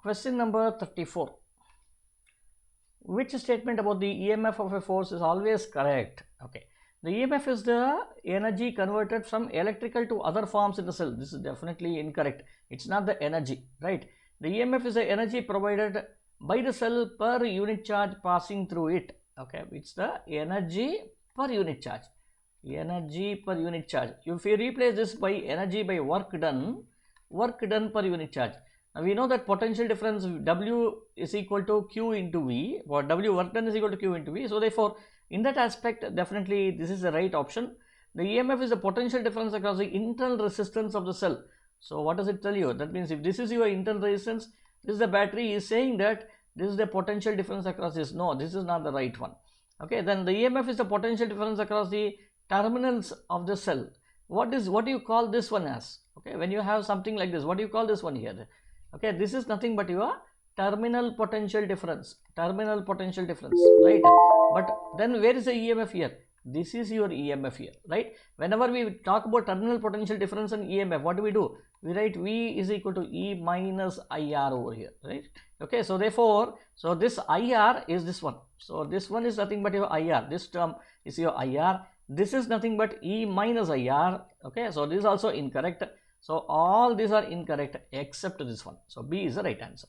Question number 34. Which statement about the EMF of a force is always correct? Okay. The EMF is the energy converted from electrical to other forms in the cell. This is definitely incorrect. It's not the energy, right? The EMF is the energy provided by the cell per unit charge passing through it. Okay, it's the energy per unit charge. Energy per unit charge. If you replace this by energy by work done per unit charge. Now we know that potential difference W is equal to Q into V, or W work done is equal to Q into V. So therefore, in that aspect, definitely this is the right option. The EMF is the potential difference across the internal resistance of the cell. So what does it tell you? That means if this is your internal resistance, this is the battery, is saying that this is the potential difference across this. No, this is not the right one. Okay, then the EMF is the potential difference across the terminals of the cell. What do you call this one as? Okay, when you have something like this, what do you call this one here? Okay, this is nothing but your terminal potential difference, right? But then where is the EMF here? This is your EMF here, right? Whenever we talk about terminal potential difference and EMF, what do? We write V is equal to E minus IR over here, right? Okay, so therefore, so this IR is this one. So this one is nothing but your IR. This term is your IR. This is nothing but E minus IR. Okay, so this is also incorrect. So all these are incorrect except this one. So B is the right answer.